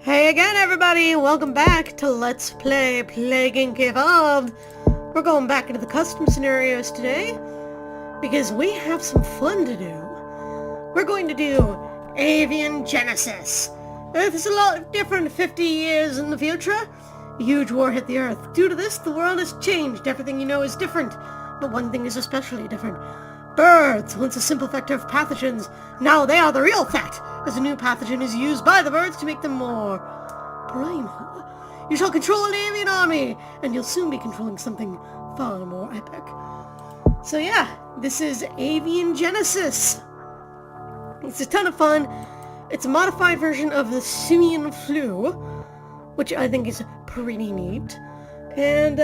Hey again, everybody! Welcome back to Let's Play Plague Inc. Evolved! We're going back into the custom scenarios today because we have some fun to do. We're going to do Avian Genesis. Earth is a lot different 50 years in the future. A huge war hit the Earth. Due to this, the world has changed. Everything you know is different, but one thing is especially different. Birds, once a simple vector of pathogens, now they are the real threat, as a new pathogen is used by the birds to make them more primal. You shall control an avian army, and you'll soon be controlling something far more epic. So yeah, this is Avian Genesis. It's a ton of fun. It's a modified version of the simian flu, which I think is pretty neat. And,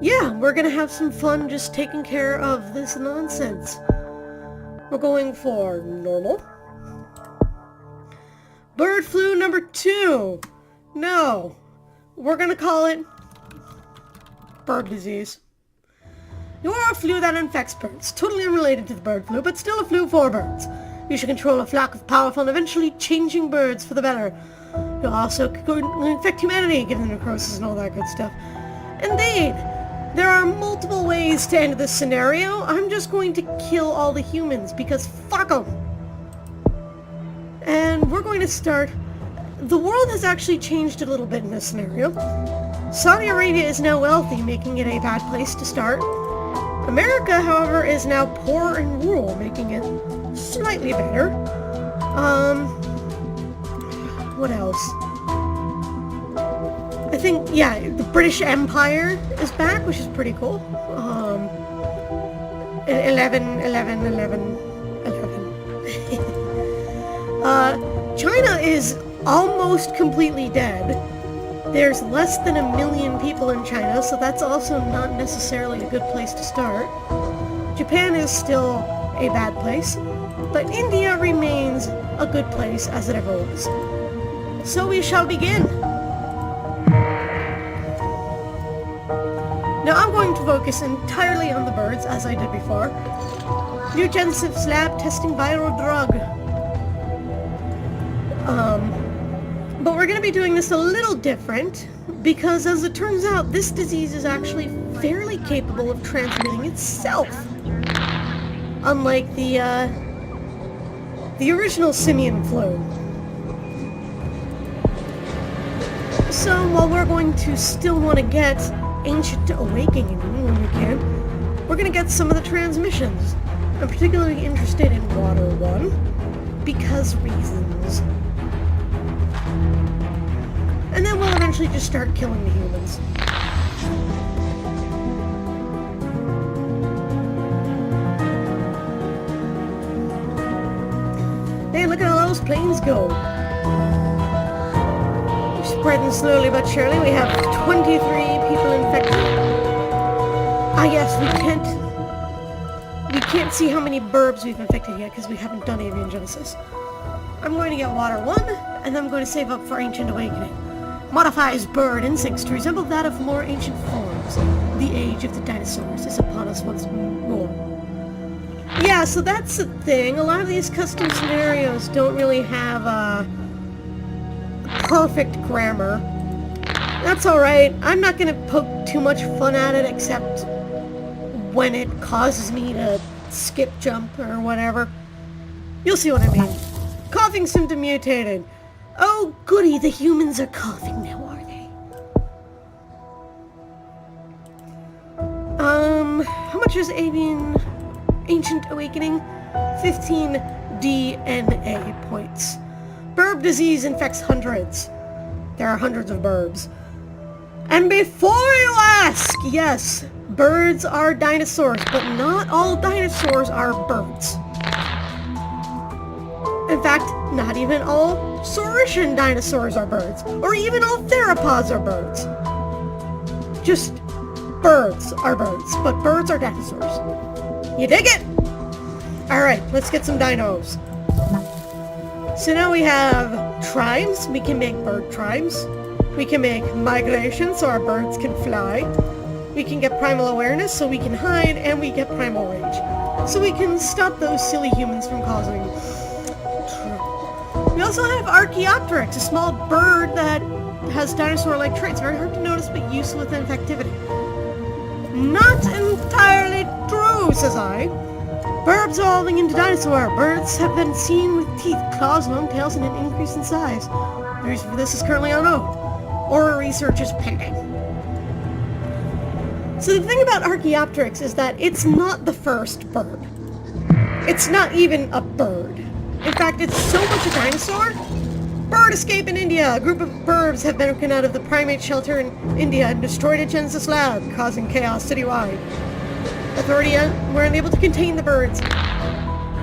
yeah, we're gonna have some fun just taking care of this nonsense. We're going for normal. Bird flu number 2. No. We're gonna call it bird disease. You're a flu that infects birds. Totally unrelated to the bird flu, but still a flu for birds. You should control a flock of powerful and eventually changing birds for the better. You'll also infect humanity, given the necrosis and all that good stuff. Indeed. There are multiple ways to end this scenario. I'm just going to kill all the humans because fuck them. And we're going to start. The world has actually changed a little bit in this scenario. Saudi Arabia is now wealthy, making it a bad place to start. America, however, is now poor and rural, making it slightly better. What else? I think, yeah, the British Empire is back, which is pretty cool. 11. China is almost completely dead. There's less than 1 million people in China, so that's also not necessarily a good place to start. Japan is still a bad place, but India remains a good place as it ever was. So we shall begin. Now I'm going to focus entirely on the birds, as I did before. New Genesis lab testing viral drug. But we're going to be doing this a little different, because as it turns out, this disease is actually fairly capable of transmitting itself. Unlike the original simian flu. So while we're going to still want to get Ancient Awakening when we can, we're going to get some of the transmissions. I'm particularly interested in Water 1, because reasons. And then we'll eventually just start killing the humans. Hey, look at all those planes go. Spreading slowly but surely. We have 23 people infected. Ah yes, we can't see how many burbs we've infected yet because we haven't done Avian Genesis. I'm going to get Water 1, and then I'm going to save up for Ancient Awakening. Modifies bird instincts to resemble that of more ancient forms. The age of the dinosaurs is upon us once more. Yeah, so that's the thing. A lot of these custom scenarios don't really have, perfect grammar. That's alright. I'm not going to poke too much fun at it except when it causes me to skip jump or whatever. You'll see what I mean. Coughing symptom mutated. Oh goody, the humans are coughing now, are they? How much is Ancient Awakening? 15 DNA points. Burb disease infects hundreds. There are hundreds of burbs. And before you ask, yes, birds are dinosaurs, but not all dinosaurs are birds. In fact, not even all Saurischian dinosaurs are birds, or even all theropods are birds. Just birds are birds, but birds are dinosaurs. You dig it? Alright, let's get some dinos. So now we have tribes. We can make bird tribes. We can make migration so our birds can fly. We can get primal awareness so we can hide, and we get primal rage. So we can stop those silly humans from causing trouble. We also also have Archaeopteryx, a small bird that has dinosaur-like traits. Very hard to notice, but useful with infectivity. Not entirely true, says I. Birds evolving into dinosaur. Birds have been seen with teeth, claws, long tails, and an increase in size. The reason for this is currently unknown, or research is pending. So the thing about Archaeopteryx is that it's not the first bird. It's not even a bird. In fact, it's so much a dinosaur. Bird escape in India. A group of birds have been broken out of the primate shelter in India and destroyed a Genesis lab, causing chaos citywide. Authority were unable to contain the birds.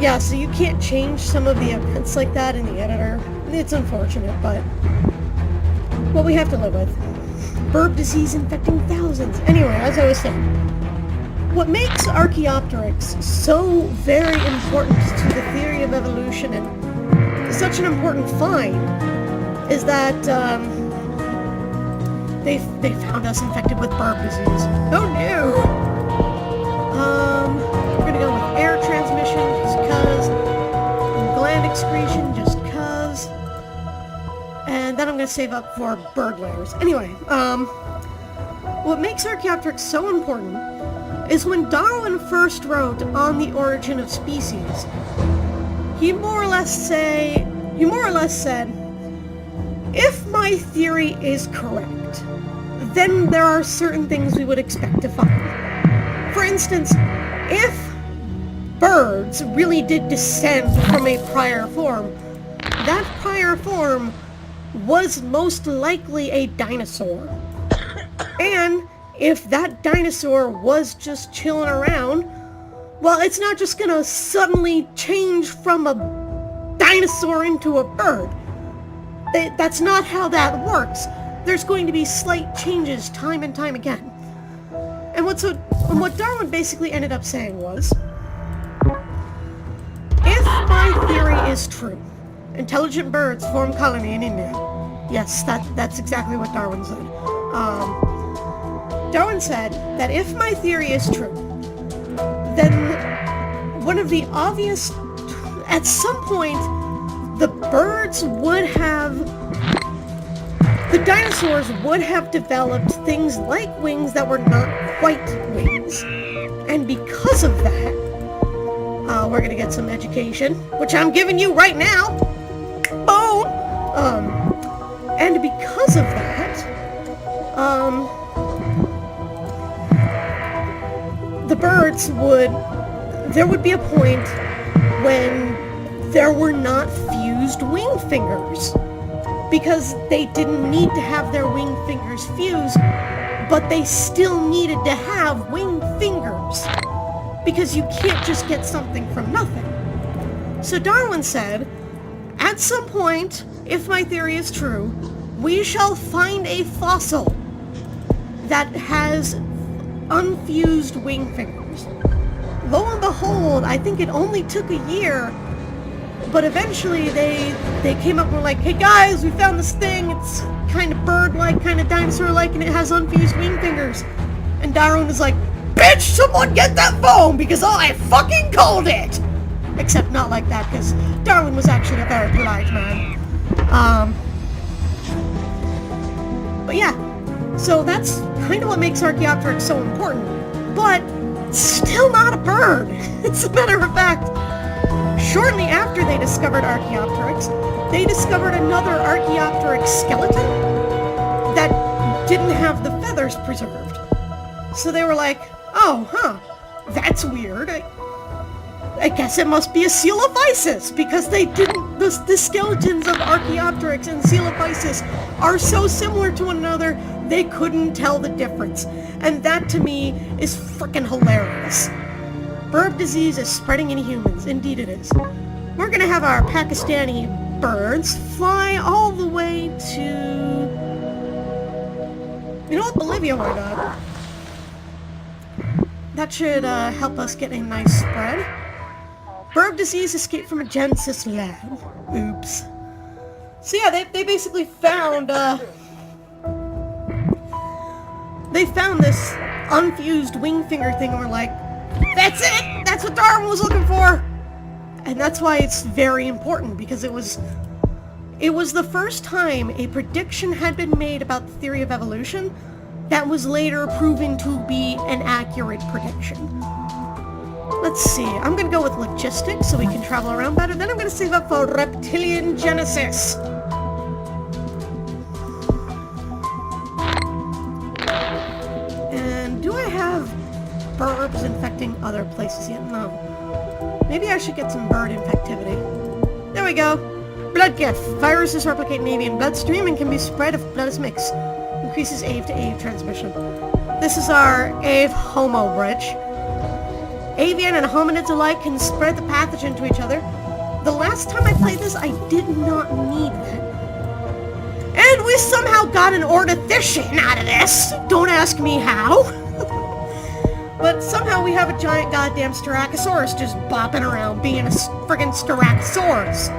Yeah, so you can't change some of the events like that in the editor. It's unfortunate, but what we have to live with. Bird disease infecting thousands. Anyway, as I was saying, what makes Archaeopteryx so very important to the theory of evolution and such an important find is that they found us infected with bird disease. Oh no! We're gonna go with air transmission just cause, and gland excretion just cause, and then I'm gonna save up for bird layers. Anyway, what makes Archaeopteryx so important is when Darwin first wrote On the Origin of Species, he more or less said, if my theory is correct, then there are certain things we would expect to find. For instance, if birds really did descend from a prior form, that prior form was most likely a dinosaur. And if that dinosaur was just chilling around, well, it's not just gonna suddenly change from a dinosaur into a bird. That's not how that works. There's going to be slight changes time and time again. And what Darwin basically ended up saying was, if my theory is true, intelligent birds form colony in India. Yes, that's exactly what Darwin said. Darwin said that if my theory is true, then one of the obvious, at some point, the dinosaurs would have developed things like wings that were not quite wings. And because of that, we're gonna get some education, which I'm giving you right now. Boom! And because of that, there would be a point when there were not fused wing fingers. Because they didn't need to have their wing fingers fused, but they still needed to have wing fingers. Because you can't just get something from nothing. So Darwin said, at some point, if my theory is true, we shall find a fossil that has unfused wing fingers. Lo and behold, I think it only took a year, but eventually they came up and were like, hey guys, we found this thing, it's kind of bird-like, kind of dinosaur-like, and it has unfused wing fingers. And Darwin was like, bitch, someone get that phone, because I fucking called it! Except not like that, because Darwin was actually a very polite man. But yeah, so that's kind of what makes Archaeopteryx so important. But still not a bird. As a matter of fact, shortly after they discovered Archaeopteryx, they discovered another Archaeopteryx skeleton that didn't have the feathers preserved. So they were like, oh, that's weird. I guess it must be a Coelophysis, because they didn't, the skeletons of Archaeopteryx and Coelophysis are so similar to one another, they couldn't tell the difference. And that to me is freaking hilarious. Bird disease is spreading in humans. Indeed it is. We're gonna have our Pakistani birds fly all the way to... You know what? Bolivia, why not? That should help us get a nice spread. Bird disease escaped from a Genesis lab. Oops. So yeah, they basically found, they found this unfused wing finger thing and were like, that's it! That's what Darwin was looking for! And that's why it's very important, because it was It was the first time a prediction had been made about the theory of evolution that was later proven to be an accurate prediction. Let's see, I'm gonna go with logistics so we can travel around better, then I'm gonna save up for reptilian genesis. And do I have birds infecting other places yet? No. Maybe I should get some bird infectivity. There we go. Blood gift. Viruses replicate in avian bloodstream and can be spread if blood is mixed. Increases ave to ave transmission. This is our ave homo bridge. Avian and hominids alike can spread the pathogen to each other. The last time I played this, I did not need that. And we somehow got an ornithischian out of this. Don't ask me how. But somehow we have a giant goddamn Styracosaurus just bopping around being a friggin' Styracosaurus.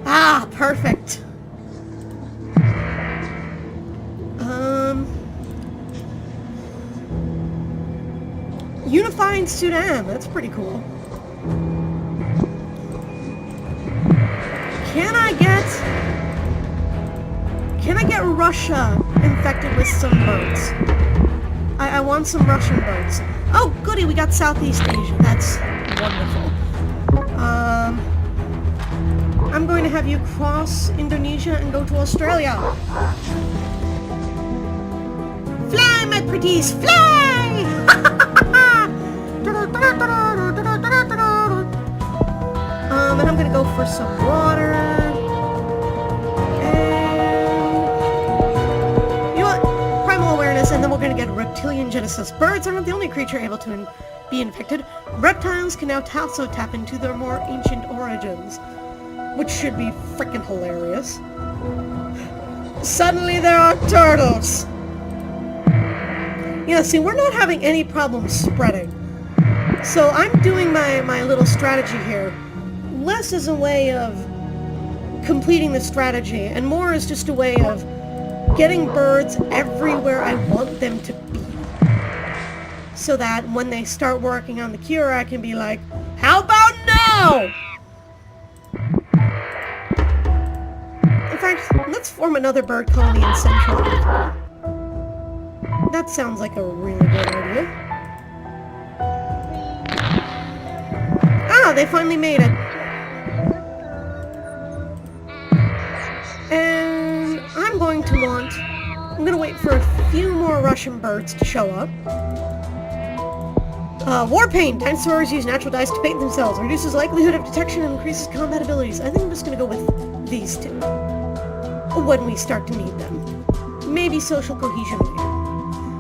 Ah, perfect. Unifying Sudan, that's pretty cool. Can I get Russia infected with some birds? I want some Russian birds. Oh, goody, we got Southeast Asia. That's wonderful. I'm going to have you cross Indonesia and go to Australia. Fly, my pretties, fly! And I'm gonna go for some water. And you know what? Primal awareness, and then we're gonna get reptilian genesis. Birds are not the only creature able to be infected. Reptiles can now also tap into their more ancient origins, which should be freaking hilarious. Suddenly there are turtles! Yeah, see, we're not having any problems spreading. So I'm doing my little strategy here. Less as a way of completing the strategy, and more as just a way of getting birds everywhere I want them to be. So that when they start working on the cure, I can be like, how about now? In fact, let's form another bird colony in Central Africa. That sounds like a really good idea. Ah, they finally made it. And I'm going to wait for a few more Russian birds to show up. War paint. Dinosaurs use natural dyes to paint themselves. Reduces likelihood of detection and increases combat abilities. I think I'm just going to go with these two. When we start to need them. Maybe social cohesion later.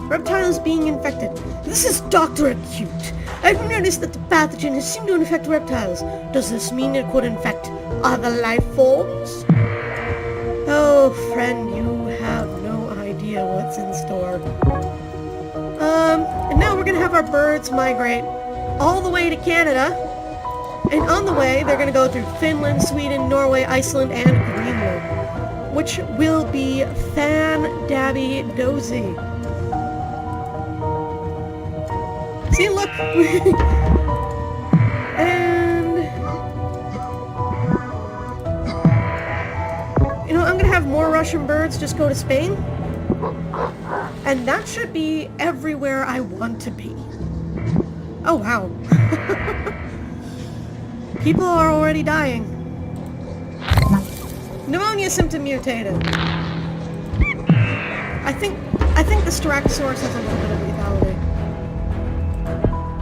Reptiles being infected. This is Dr. Acute. I've noticed that the pathogen has seemed to infect reptiles. Does this mean it could infect other life forms? Oh, friend, you have no idea what's in store. And now we're gonna have our birds migrate all the way to Canada. And on the way, they're gonna go through Finland, Sweden, Norway, Iceland, and Greenland. Which will be fan-dabby-dozy. See, look! And... you know, I'm gonna have more Russian birds just go to Spain. And that should be everywhere I want to be. Oh, wow. People are already dying. Pneumonia symptom mutated. I think the Styracosaurus has a little bit of lethality.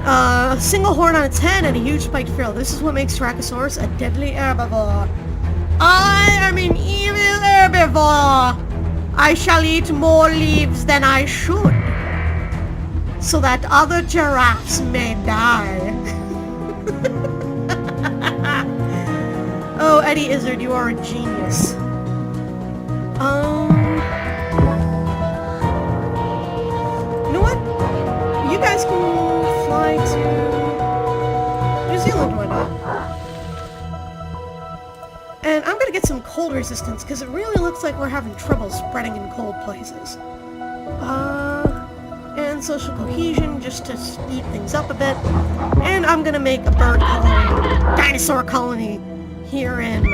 A single horn on its head and a huge spiked frill. This is what makes Styracosaurus a deadly herbivore. I am an evil herbivore. I shall eat more leaves than I should, so that other giraffes may die. Oh, Eddie Izzard, you are a genius. You know what? You guys can fly to New Zealand, why not? And I'm gonna get some cold resistance, because it really looks like we're having trouble spreading in cold places. And and social cohesion just to speed things up a bit. And I'm gonna make a bird colony, dinosaur colony, here in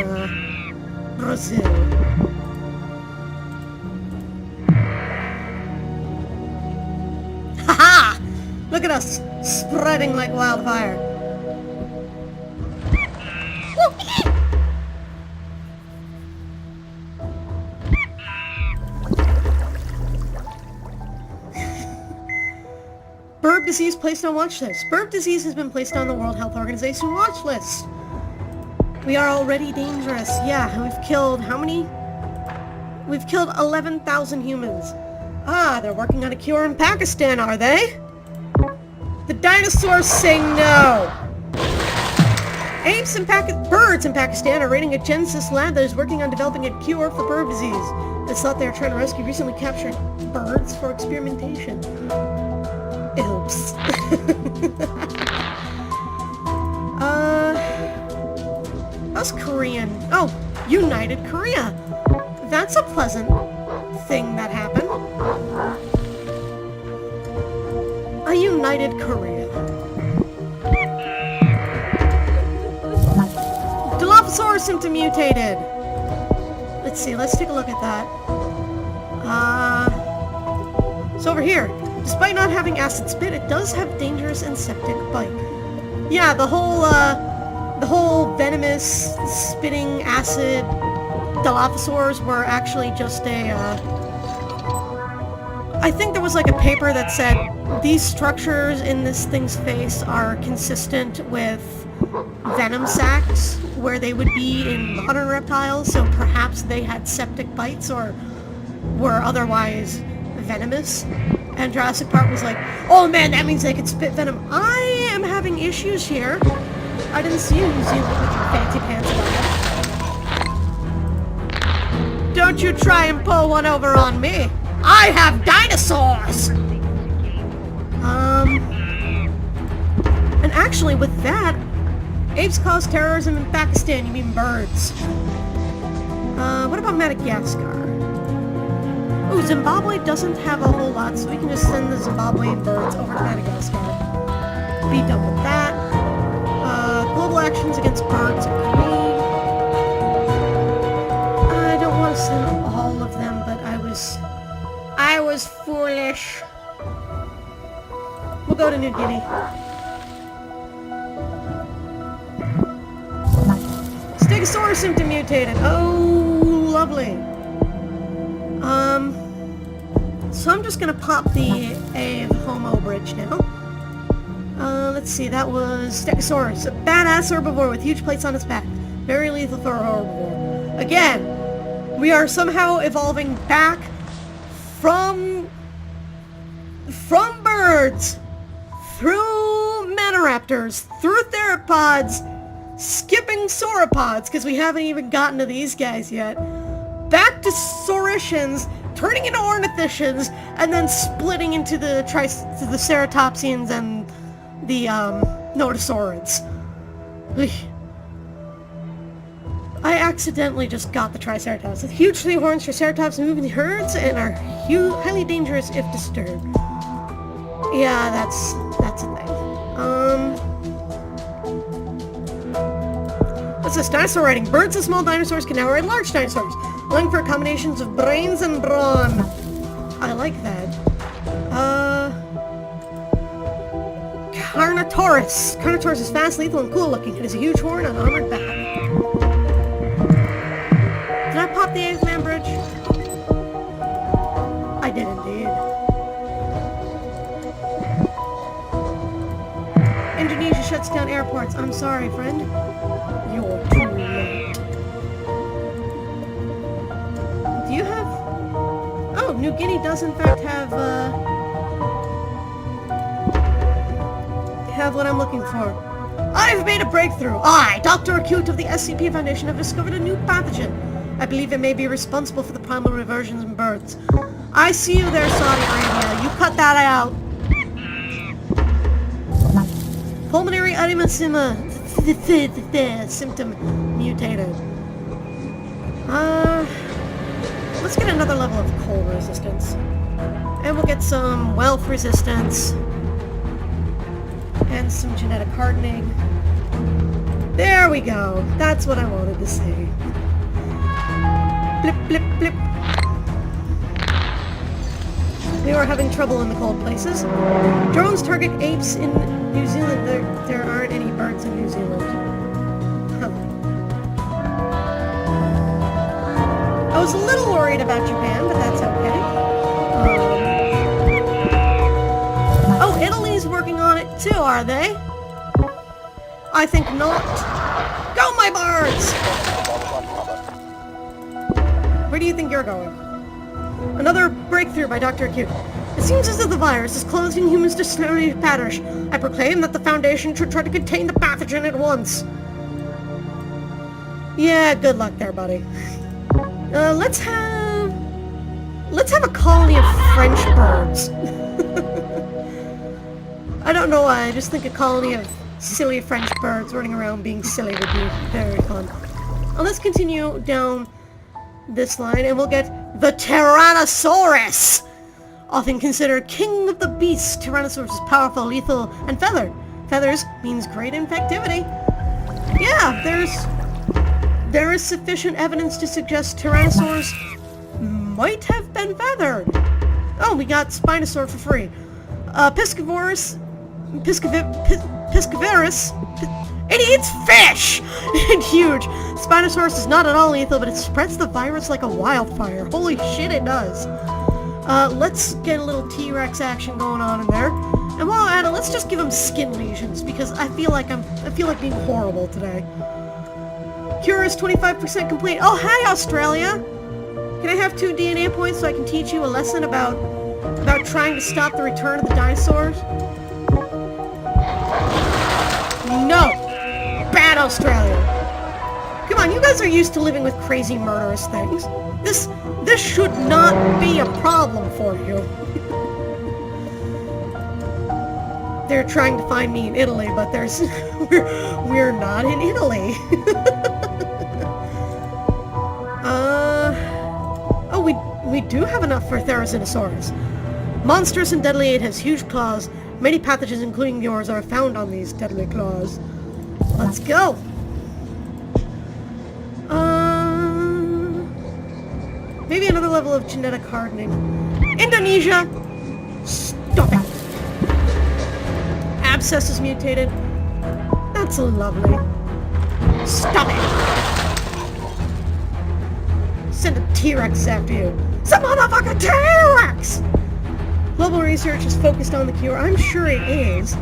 Brazil. Haha! Look at us, spreading like wildfire. Bird disease placed on watch list. Bird disease has been placed on the World Health Organization watch list. We are already dangerous. Yeah, we've killed how many? We've killed 11,000 humans. Ah, they're working on a cure in Pakistan, are they? The dinosaurs say no. Birds in Pakistan are raiding a Genesis lab that is working on developing a cure for bird disease. It's thought they are trying to rescue recently captured birds for experimentation. Oops. How's Korean? Oh, United Korea. That's a pleasant thing that happened. A United Korea. Dilophosaurus symptom mutated. Let's see, let's take a look at that. So over here. Despite not having acid spit, it does have dangerous and septic bite. Yeah, the whole venomous, spitting acid Dilophosaurs were actually just a, I think there was like a paper that said these structures in this thing's face are consistent with venom sacs, where they would be in modern reptiles, so perhaps they had septic bites or were otherwise venomous. And Jurassic Park was like, oh man, that means they could spit venom. I am having issues here. I didn't see you with your fancy pants on. Don't you try and pull one over on me. I have dinosaurs! And actually with that, apes cause terrorism in Pakistan, you mean birds. What about Madagascar? Ooh, Zimbabwe doesn't have a whole lot, so we can just send the Zimbabwean birds over to Madagascar. Be done with that. Global actions against birds agreed. I don't want to send all of them, but I was foolish. We'll go to New Guinea. Stegosaurus symptom mutated. Oh, lovely. So I'm just gonna pop the A of Homo bridge now. Let's see, that was Stegosaurus, a badass herbivore with huge plates on its back. Very lethal for a herbivore. Again, we are somehow evolving back from birds, through maniraptors, through theropods, skipping sauropods, because we haven't even gotten to these guys yet, back to saurians, turning into ornithischians, and then splitting into the ceratopsians and the nodosaurids. I accidentally just got the triceratops. The huge three horns triceratops move in herds and are highly dangerous if disturbed. Yeah, that's a thing. What's this? Dinosaur riding. Birds and small dinosaurs can now ride large dinosaurs, allowing for combinations of brains and brawn. I like that. Carnotaurus. Carnotaurus is fast, lethal, and cool looking. It has a huge horn and an armored back. Did I pop the Ape-Man bridge? I did indeed. Indonesia shuts down airports. I'm sorry, friend. You're too late. Do you have... Oh, New Guinea does in fact have what I'm looking for. I've made a breakthrough. I, Dr. Acute of the SCP Foundation, have discovered a new pathogen. I believe it may be responsible for the primal reversions in birds. I see you there, Saudi Arabia. You cut that out. Pulmonary edema symptom mutated. Let's get another level of cold resistance. And we'll get some wealth resistance. And some genetic hardening. There we go. That's what I wanted to say. Blip, blip, blip. We are having trouble in the cold places. Drones target apes in New Zealand. There aren't any birds in New Zealand. Huh. I was a little worried about Japan, but that's okay. Oh, Italy's working on it too, are they? I think not. Go, my birds! Where do you think you're going? Another breakthrough by Dr. Acute. It seems as if the virus is causing humans to slowly perish. I proclaim that the Foundation should try to contain the pathogen at once. Yeah, good luck there, buddy. Let's have a colony of French birds. I don't know why, I just think a colony of silly French birds running around being silly would be very fun. Well, let's continue down this line and we'll get the Tyrannosaurus! Often considered king of the beasts, Tyrannosaurus is powerful, lethal, and feathered. Feathers means great infectivity. Yeah, there is sufficient evidence to suggest Tyrannosaurus might have been feathered. Oh, we got Spinosaur for free. Piscivorus, it eats fish! And huge. Spinosaurus is not at all lethal, but it spreads the virus like a wildfire. Holy shit, it does. Let's get a little T-Rex action going on in there. And while at it, let's just give him skin lesions, because I feel like being horrible today. Cure is 25% complete. Oh, hi, Australia! Can I have 2 DNA points so I can teach you a lesson about trying to stop the return of the dinosaurs? No! Bad Australia! Come on, you guys are used to living with crazy murderous things. This should not be a problem for you. They're trying to find me in Italy, but we're not in Italy. Oh, we do have enough for Therizinosaurus. Monstrous and deadly, it has huge claws. Many pathogens, including yours, are found on these deadly claws. Let's go! Maybe another level of genetic hardening. Indonesia! Stop it! Abscess is mutated. That's lovely. Stop it! Send a T-Rex after you. Some motherfucking T-Rex! Global research is focused on the cure. I'm sure it is.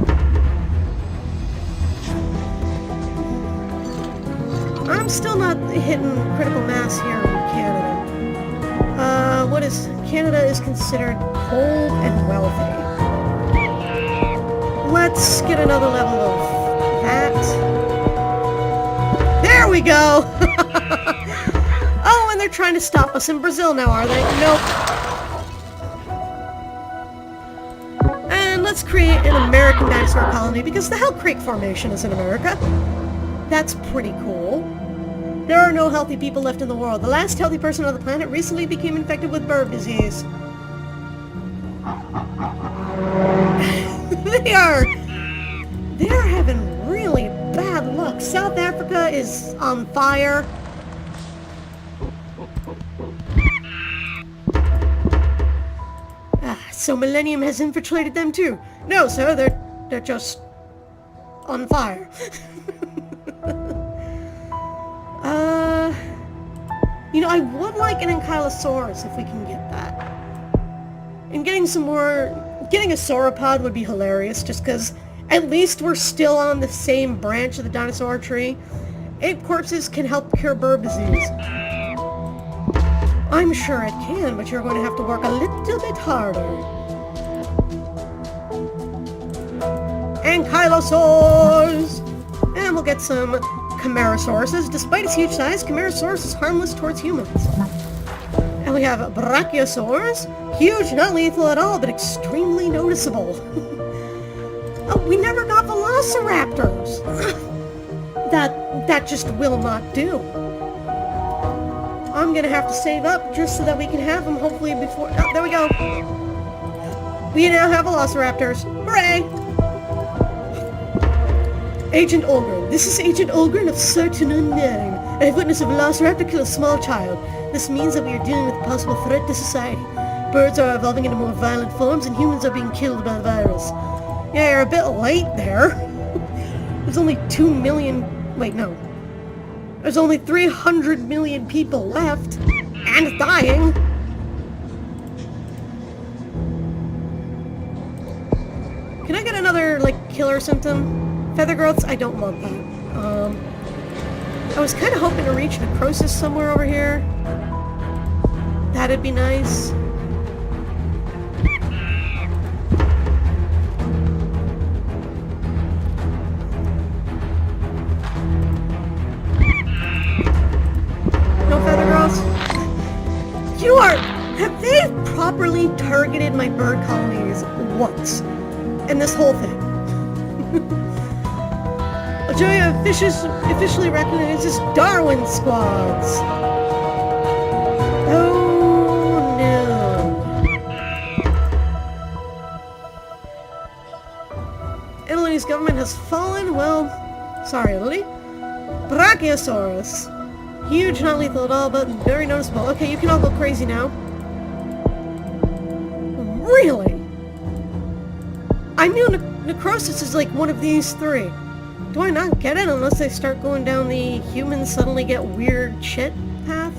I'm still not hitting critical mass here in Canada. Canada is considered cold and wealthy. Let's get another level of that. There we go! Oh, and they're trying to stop us in Brazil now, are they? Nope. And let's create an American dinosaur colony, because the Hell Creek Formation is in America. That's pretty cool. There are no healthy people left in the world. The last healthy person on the planet recently became infected with bird disease. They're having really bad luck. South Africa is on fire. So Millennium has infiltrated them too. No, sir, they're just on fire. You know, I would like an Ankylosaurus if we can get that. And getting a sauropod would be hilarious, just because at least we're still on the same branch of the dinosaur tree. Ape corpses can help cure bird disease. I'm sure it can, but you're going to have to work a little bit harder. Ankylosaurs! And we'll get some Chimaerosauruses. Despite its huge size, Chimaerosaurus is harmless towards humans. And we have Brachiosaurs. Huge, not lethal at all, but extremely noticeable. Oh, we never got Velociraptors. That just will not do. I'm gonna have to save up just so that we can have them hopefully before... Oh, there we go. We now have velociraptors. Hooray! Agent Olgren. This is Agent Olgren of certain unknown. I have witnessed a velociraptor kill a small child. This means that we are dealing with a possible threat to society. Birds are evolving into more violent forms and humans are being killed by the virus. Yeah, you're a bit late there. There's only 2 million... Wait, no. There's only 300 million people left. And dying. Can I get another, like, killer symptom? Feather growths? I don't want that. I was kind of hoping to reach necrosis somewhere over here. That'd be nice. No feather growths? Have they properly targeted my bird colonies once in this whole thing? Algeria officially recognizes Darwin squads. Oh no. Italy's government has fallen. Well, sorry, Italy. Brachiosaurus. Huge, not lethal at all, but very noticeable. Okay, you can all go crazy now. Really? I knew necrosis is like one of these three. Do I not get it unless they start going down the humans suddenly get weird shit path?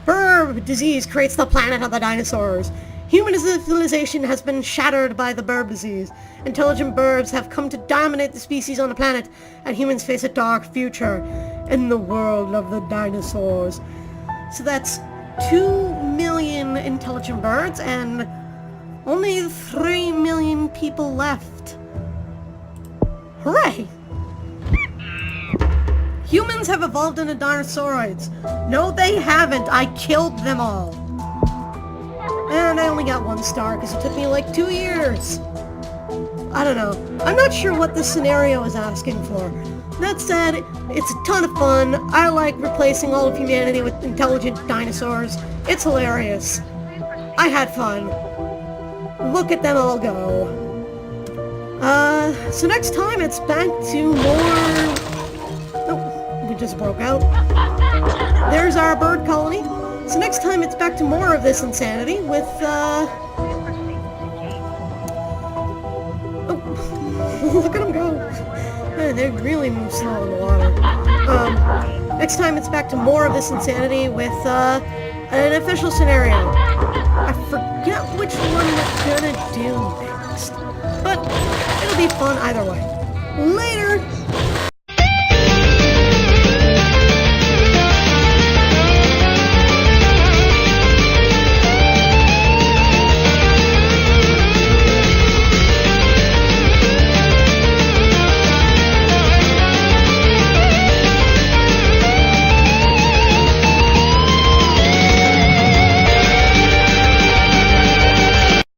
Burb disease creates the planet of the dinosaurs. Human civilization has been shattered by the Burb disease. Intelligent Burbs have come to dominate the species on the planet, and humans face a dark future in the world of the dinosaurs. So that's 2 million intelligent birds and only 3 million people left. Hooray! Humans have evolved into dinosauroids. No, they haven't. I killed them all. And I only got 1 star because it took me like 2 years. I don't know. I'm not sure what this scenario is asking for. That said, it's a ton of fun. I like replacing all of humanity with intelligent dinosaurs. It's hilarious. I had fun. Look at them all go. So next time it's back to more... Oh, we just broke out. There's our bird colony. So next time it's back to more of this insanity with, Oh, look at them go. Man, they really move slow in the water. Next time it's back to more of this insanity with, an official scenario. I forget which one we're gonna do next. But it'll be fun either way. Later!